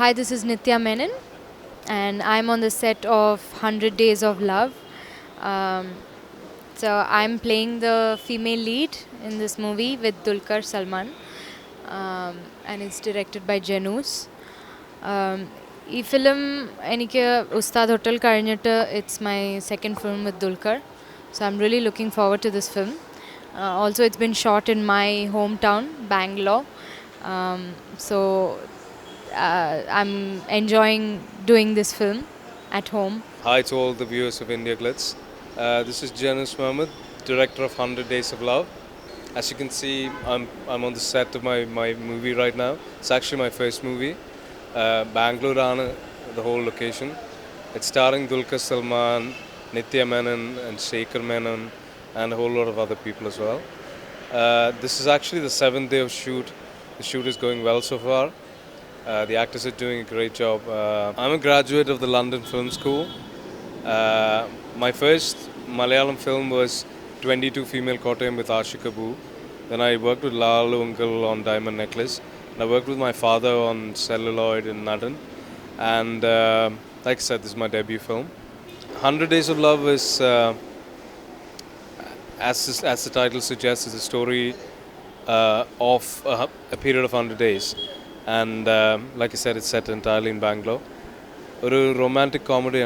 Hi, this is Nitya Menon, and I'm on the set of 100 Days of Love. Um, so I'm playing the female lead in this movie with Dulquer Salman, and it's directed by Janus. ഈ film എനിക്ക് ഉസ്താദ് hotel കഴിഞ്ഞിട്ട് it's my second film with Dulquer. So I'm really looking forward to this film. Also, it's been shot in my hometown, Bangalore. So I'm enjoying doing this film at home. Hi to all the viewers of India Glitz. This is Janus Mohammed, director of 100 Days of Love. As you can see, I'm on the set of my movie right now. It's actually my first movie. Bangalore ആണ് the whole location. It's starring Dulquer Salman, Nitya Menon and Shekhar Menon and a whole lot of other people as well. This is actually the 7th day of shoot. The shoot is going well so far. The actors are doing a great job. I'm a graduate of the London Film School. My first Malayalam film was 22 Female Kottayam with Ashik Kapoor. Then I worked with Lalu Uncle on Diamond Necklace. And I worked with my father on Celluloid in Nadan. And like I said, this is my debut film. 100 Days of Love is, as the title suggests, is a story of a period of 100 days. And like I said, it's set entirely in Bangalore. A romantic comedy.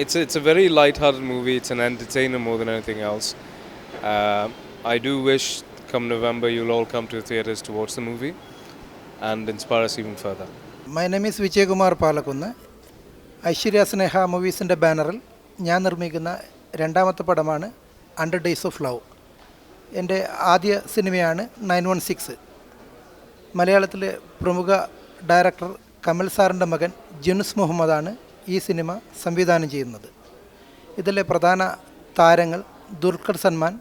It's a very light-hearted movie. It's an entertainer more than anything else. I do wish come November you'll all come to the theatres to watch the movie and inspire us even further. My name is Vijay Kumar Palakunna. Aishwarya Sneha മൂവീസിൻ്റെ ബാനറിൽ ഞാൻ നിർമ്മിക്കുന്ന രണ്ടാമത്തെ പടമാണ് 100 Days of Love. എൻ്റെ ആദ്യ സിനിമയാണ് 916. മലയാളത്തിലെ പ്രമുഖ ഡയറക്ടർ കമൽ സാറിൻ്റെ മകൻ ജനുസ് മുഹമ്മദാണ് ഈ സിനിമ സംവിധാനം ചെയ്യുന്നത്. ഇതിലെ പ്രധാന താരങ്ങൾ ദുൽഖർ സൽമാൻ,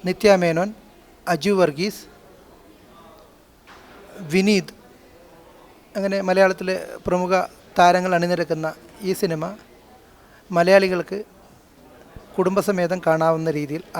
നിത്യ മേനോൻ, അജു വർഗീസ്, വിനീത്, അങ്ങനെ മലയാളത്തിലെ പ്രമുഖ താരങ്ങൾ അണിനിരക്കുന്ന ഈ സിനിമ മലയാളികൾക്ക് കുടുംബസമേതം കാണാവുന്ന രീതിയിൽ ആണ്.